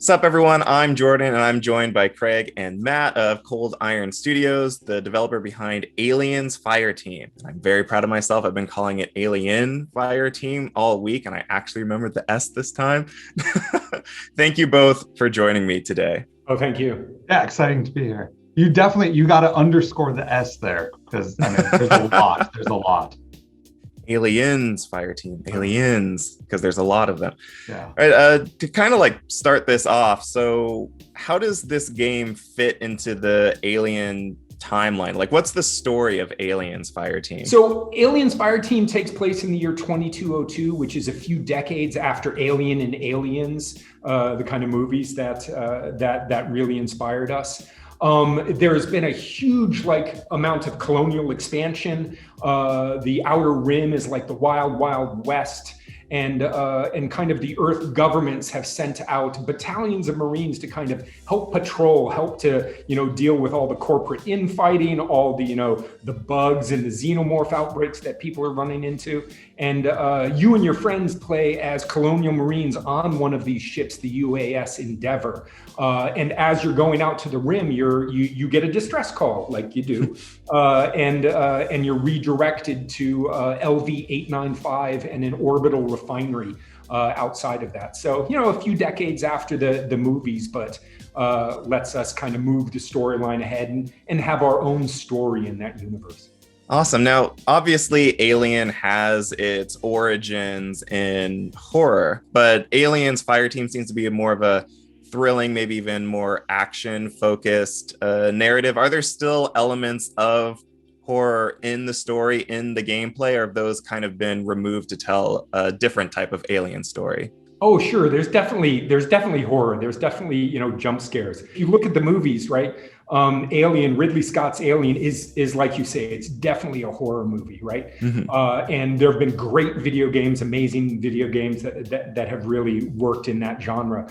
Sup, everyone? I'm Jordan, and I'm joined by Craig and Matt of Cold Iron Studios, the developer behind Aliens Fireteam. I'm very proud of myself. I've been calling it Alien Fireteam all week, and I actually remembered the S this time. Thank you both for joining me today. Oh, thank you. Yeah, exciting to be here. You got to underscore the S there because there's a lot. There's a lot. Aliens Fireteam, Aliens, because there's a lot of them. Yeah. All right, to kind of like start this off, so how does this game fit into the Alien timeline? Like, what's the story of Aliens Fireteam? So Aliens Fireteam takes place in the year 2202, which is a few decades after Alien and Aliens, the kind of movies that really inspired us. There's been a huge amount of colonial expansion. The Outer Rim is like the wild, wild west. And kind of the Earth governments have sent out battalions of Marines to kind of help patrol, help to, deal with all the corporate infighting, all the, the bugs and the xenomorph outbreaks that people are running into. And you and your friends play as colonial Marines on one of these ships, the UAS Endeavor. And as you're going out to the rim, you get a distress call, like you do, and you're redirected to LV-895 and an orbital refinery outside of that. So, a few decades after the movies, but lets us kind of move the storyline ahead and have our own story in that universe. Awesome. Now, obviously, Alien has its origins in horror, but Aliens Fireteam seems to be more of a thrilling, maybe even more action-focused narrative. Are there still elements of horror in the story, in the gameplay, or have those kind of been removed to tell a different type of alien story? Oh, sure. There's definitely horror. There's definitely, jump scares. If you look at the movies, right? Alien, Ridley Scott's Alien is like you say, it's definitely a horror movie, right? Mm-hmm. And there have been great video games, amazing video games that have really worked in that genre.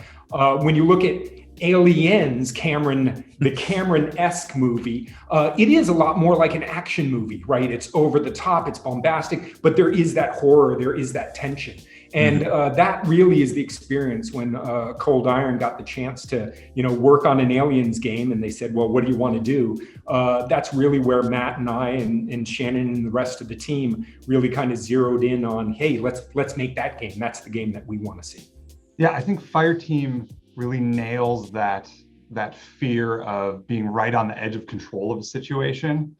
When you look at Aliens, the Cameron-esque movie, it is a lot more like an action movie, right? It's over the top, it's bombastic, but there is that horror, there is that tension. And that really is the experience when Cold Iron got the chance to, work on an Aliens game, and they said, well, what do you want to do? That's really where Matt and I and Shannon and the rest of the team really kind of zeroed in on, hey, let's make that game. That's the game that we want to see. Yeah, I think Fireteam really nails that fear of being right on the edge of control of a situation.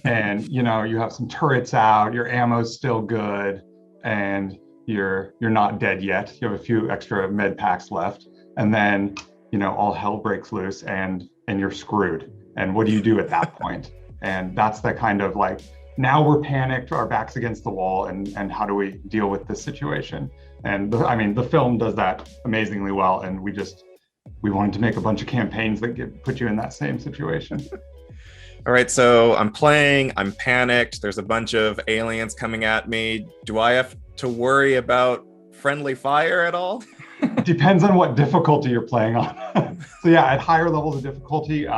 And, you have some turrets out, your ammo's still good, and you're not dead yet. You have a few extra med packs left, and then all hell breaks loose and you're screwed. And what do you do at that point? And that's the kind of now we're panicked, our backs against the wall, and how do we deal with this situation? And the film does that amazingly well, and we wanted to make a bunch of campaigns that put you in that same situation. All right, so I'm playing, I'm panicked, there's a bunch of aliens coming at me. Do I have to worry about friendly fire at all? Depends on what difficulty you're playing on. So yeah, at higher levels of difficulty,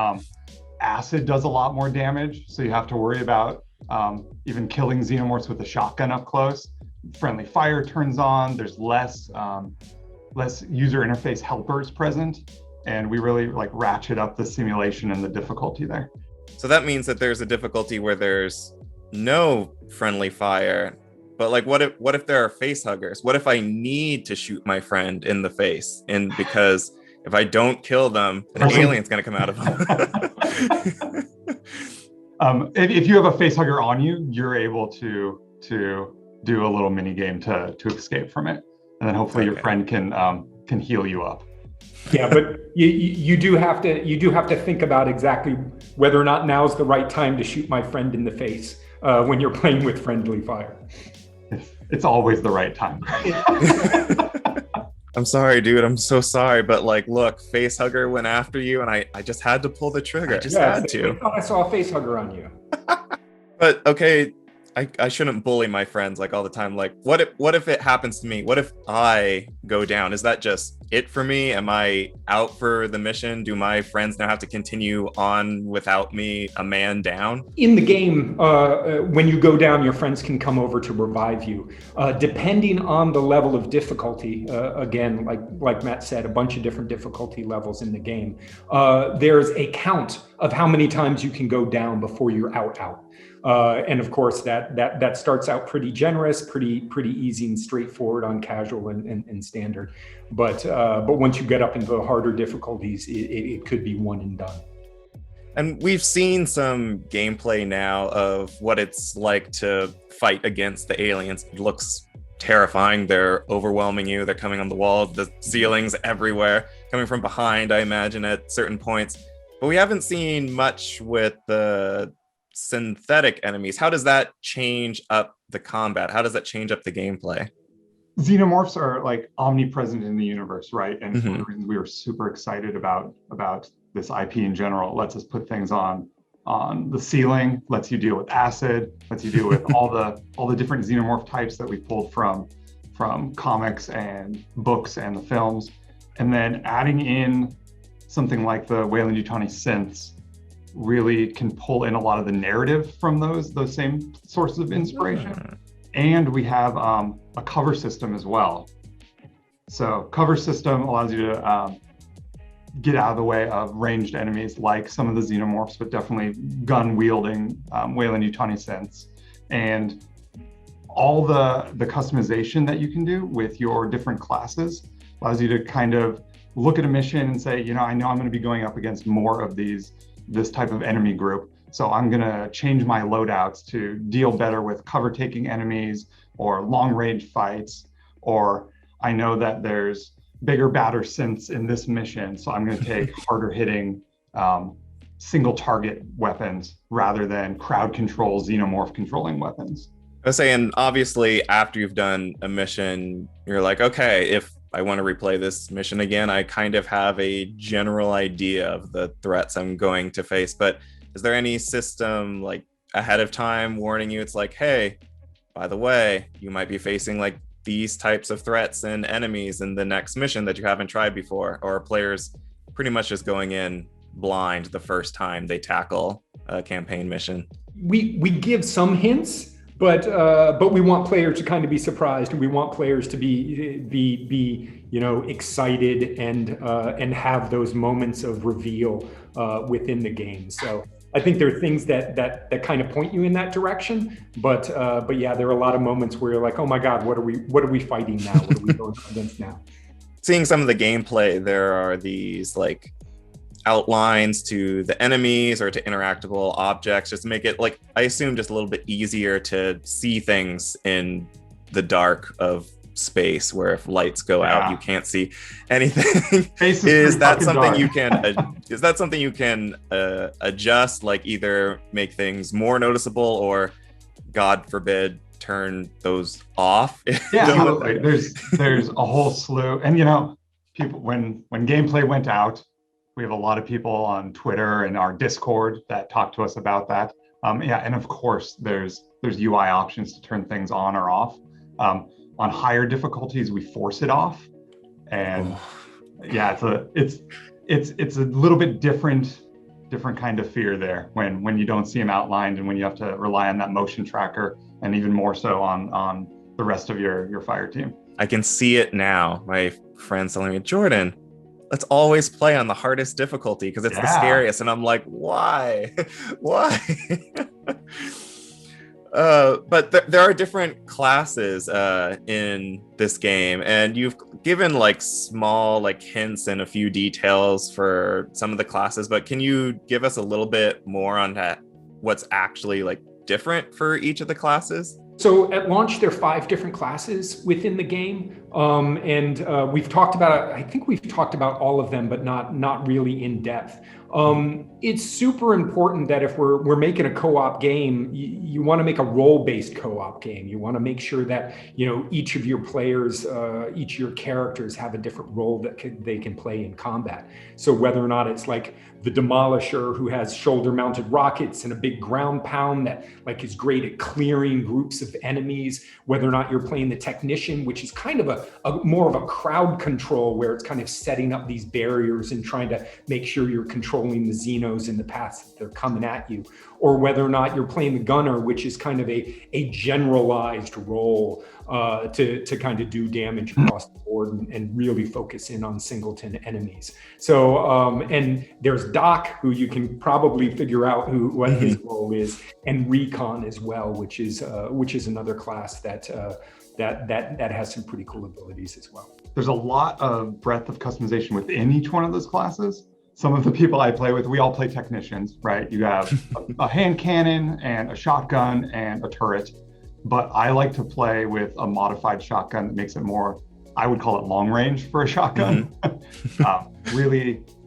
acid does a lot more damage. So you have to worry about even killing xenomorphs with a shotgun up close. Friendly fire turns on, there's less user interface helpers present. And we really ratchet up the simulation and the difficulty there. So that means that there's a difficulty where there's no friendly fire. But what if there are face huggers? What if I need to shoot my friend in the face? And because if I don't kill them, an alien's gonna come out of them. If you have a face hugger on you, you're able to do a little mini game to escape from it, and then hopefully your friend can heal you up. Yeah, but you do have to think about exactly whether or not now's the right time to shoot my friend in the face when you're playing with friendly fire. It's always the right time. I'm sorry, dude. I'm so sorry. But look, face hugger went after you, and I just had to pull the trigger. I just had to. I saw a face hugger on you. But okay, I shouldn't bully my friends all the time. What if it happens to me? What if I go down? Is that just it for me? Am I out for the mission? Do my friends now have to continue on without me, a man down? In the game, when you go down, your friends can come over to revive you. Depending on the level of difficulty, again, like Matt said, a bunch of different difficulty levels in the game. There's a count of how many times you can go down before you're out. And of course, that starts out pretty generous, pretty easy and straightforward on casual and standard. But once you get up into the harder difficulties, it could be one and done. And we've seen some gameplay now of what it's like to fight against the aliens. It looks terrifying. They're overwhelming you. They're coming on the wall, the ceilings everywhere, coming from behind, I imagine, at certain points. But we haven't seen much with the synthetic enemies. How does that change up the combat? How does that change up the gameplay? Xenomorphs are like omnipresent in the universe, right? And one of the reasons we were super excited about this IP in general. It lets us put things on the ceiling, lets you deal with acid, lets you deal with all the different xenomorph types that we pulled from comics and books and the films. And then adding in something like the Weyland-Yutani synths really can pull in a lot of the narrative from those same sources of inspiration. And we have a cover system as well. So cover system allows you to get out of the way of ranged enemies like some of the xenomorphs, but definitely gun-wielding Weyland-Yutani synths. And all the customization that you can do with your different classes allows you to kind of look at a mission and say, I know I'm going to be going up against more of this type of enemy group. So I'm going to change my loadouts to deal better with cover-taking enemies or long-range fights, or I know that there's bigger, badder synths in this mission, so I'm going to take harder hitting single target weapons rather than crowd control xenomorph controlling weapons. I was saying, obviously, after you've done a mission, you're like, okay, if I want to replay this mission again, I kind of have a general idea of the threats I'm going to face. But is there any system like ahead of time warning you? It's like, hey, by the way, you might be facing like these types of threats and enemies in the next mission that you haven't tried before, or players pretty much just going in blind the first time they tackle a campaign mission? We give some hints, but we want players to kind of be surprised, and we want players to be excited and have those moments of reveal within the game. So I think there are things that kind of point you in that direction, but yeah, there are a lot of moments where you're like, oh my God, what are we fighting now? What are we going against now? Seeing some of the gameplay, there are these like outlines to the enemies or to interactable objects, just to make it, like, I assume, just a little bit easier to see things in the dark of space, where if lights go out, you can't see anything. Is that something you can adjust, like either make things more noticeable or, God forbid, turn those off? Yeah, absolutely. There's a whole slew, and people, when gameplay went out, we have a lot of people on Twitter and our Discord that talk to us about that. And of course there's UI options to turn things on or off. On higher difficulties, we force it off, and it's a little bit different kind of fear there when you don't see them outlined, and when you have to rely on that motion tracker, and even more so on the rest of your fire team. I can see it now. My friend's telling me, Jordan, let's always play on the hardest difficulty because it's the scariest, and I'm like, why? But there are different classes in this game, and you've given like small like hints and a few details for some of the classes, but can you give us a little bit more on that, what's actually like different for each of the classes? So at launch, there are 5 different classes within the game, and we've talked about, I think we've talked about all of them, but not really in depth. It's super important that if we're making a co-op game, you want to make a role-based co-op game. You want to make sure that each of your players, each of your characters have a different role that they can play in combat. So whether or not it's like the Demolisher, who has shoulder-mounted rockets and a big ground pound that like is great at clearing groups of enemies, whether or not you're playing the Technician, which is kind of a more of a crowd control, where it's kind of setting up these barriers and trying to make sure you're controlling the Xenos in the paths that they're coming at you, or whether or not you're playing the gunner, which is kind of a generalized role to kind of do damage across the board and really focus in on singleton enemies. So and there's Doc, who you can probably figure out what his role is, and Recon as well, which is another class that has some pretty cool abilities as well. There's a lot of breadth of customization within each one of those classes. Some of the people I play with, we all play technicians, right? You have a hand cannon and a shotgun and a turret, but I like to play with a modified shotgun that makes it more, I would call it long range for a shotgun.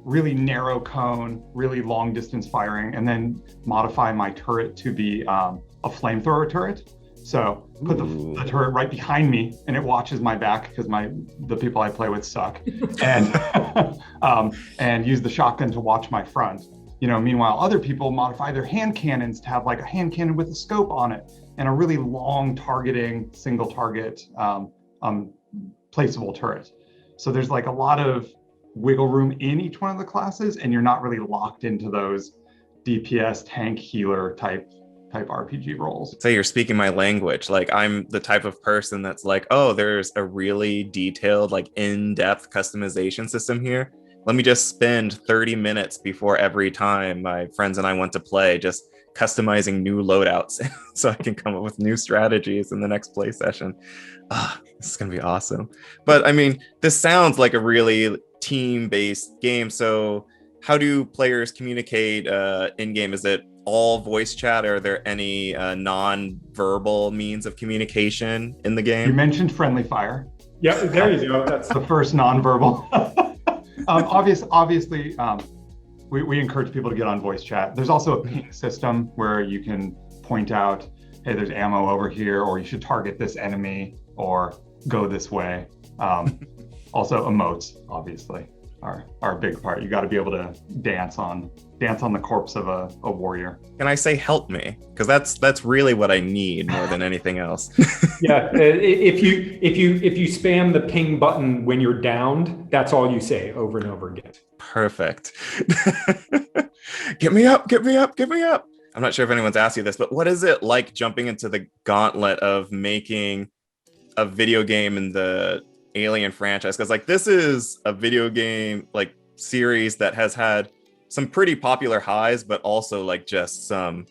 Really narrow cone, really long distance firing, and then modify my turret to be a flamethrower turret. So put the turret right behind me, and it watches my back because the people I play with suck, and use the shotgun to watch my front. Meanwhile, other people modify their hand cannons to have like a hand cannon with a scope on it and a really long targeting single target placeable turret. So there's like a lot of wiggle room in each one of the classes, and you're not really locked into those DPS tank healer type RPG roles. Say you're speaking my language. Like, I'm the type of person that's like, oh, there's a really detailed, like in-depth customization system here. Let me just spend 30 minutes before every time my friends and I want to play just customizing new loadouts so I can come up with new strategies in the next play session. This is going to be awesome. But I mean, this sounds like a really team-based game. So how do players communicate in-game? Is it all voice chat? Are there any non-verbal means of communication in the game? You mentioned friendly fire. Yeah, there you go. That's the first non-verbal. Obviously, we encourage people to get on voice chat. There's also a ping system where you can point out, hey, there's ammo over here, or you should target this enemy, or go this way. Also, emotes, obviously, are a big part. You got to be able to dance on the corpse of a warrior. Can I say help me? Because that's really what I need more than anything else. Yeah, if you spam the ping button when you're downed, that's all you say over and over again. Perfect. Get me up, get me up, get me up. I'm not sure if anyone's asked you this, but what is it like jumping into the gauntlet of making a video game in the Alien franchise? Because like, this is a video game like series that has had some pretty popular highs, but also like just some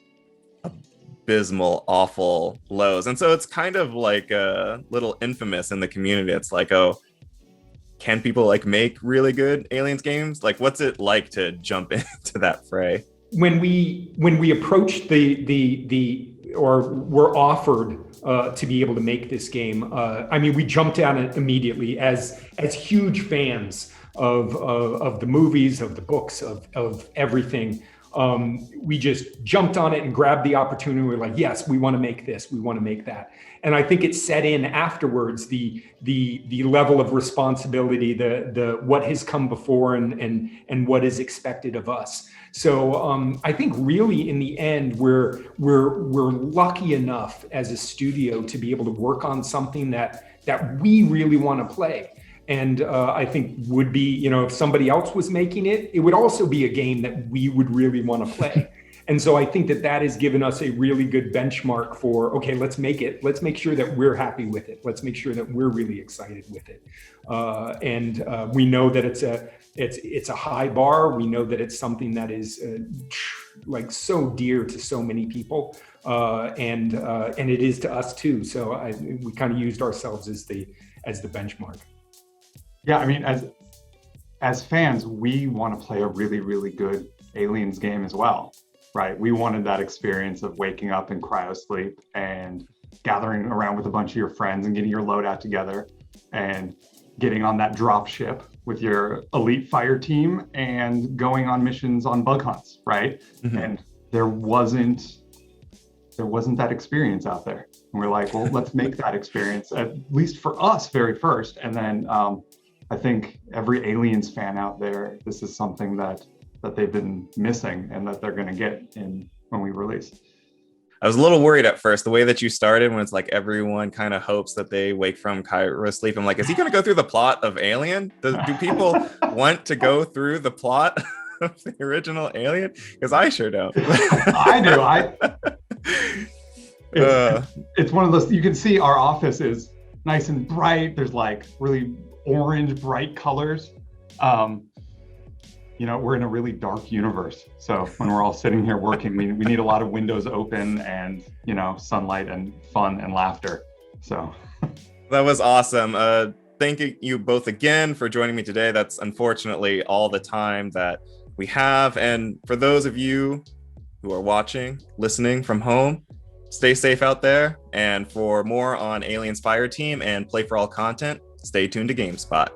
abysmal, awful lows. And so it's kind of like a little infamous in the community. It's like, oh, can people like make really good Aliens games? Like, what's it like to jump into that fray? When we approached or were offered to be able to make this game, I mean, we jumped on it immediately as huge fans of the movies, of the books, of everything. We just jumped on it and grabbed the opportunity. We're like, yes, we want to make this, we want to make that. And I think it set in afterwards the level of responsibility, the what has come before and what is expected of us. So I think really in the end, we're lucky enough as a studio to be able to work on something that we really want to play. And I think would be, if somebody else was making it, it would also be a game that we would really want to play. And so I think that has given us a really good benchmark for, okay, let's make it. Let's make sure that we're happy with it. Let's make sure that we're really excited with it. And we know that it's a high bar. We know that it's something that is like so dear to so many people, and it is to us too. So we kind of used ourselves as the benchmark. Yeah, I mean, as fans, we want to play a really, really good Aliens game as well, right? We wanted that experience of waking up in cryo sleep and gathering around with a bunch of your friends and getting your loadout together and getting on that drop ship with your elite fire team and going on missions on bug hunts, right? Mm-hmm. And there wasn't that experience out there. And we're like, well, let's make that experience, at least for us, very first. And then I think every Aliens fan out there, this is something that they've been missing and that they're going to get when we release. I was a little worried at first, the way that you started when it's like everyone kind of hopes that they wake from Cairo sleep. I'm like, is he going to go through the plot of Alien? Do people want to go through the plot of the original Alien? Because I sure don't. I do. It's one of those, you can see our office is nice and bright. There's like really orange, bright colors. We're in a really dark universe. So when we're all sitting here working, we need a lot of windows open and, sunlight and fun and laughter. So that was awesome. Thank you both again for joining me today. That's unfortunately all the time that we have. And for those of you who are watching, listening from home, stay safe out there. And for more on Aliens Fireteam and Play for All content, stay tuned to GameSpot.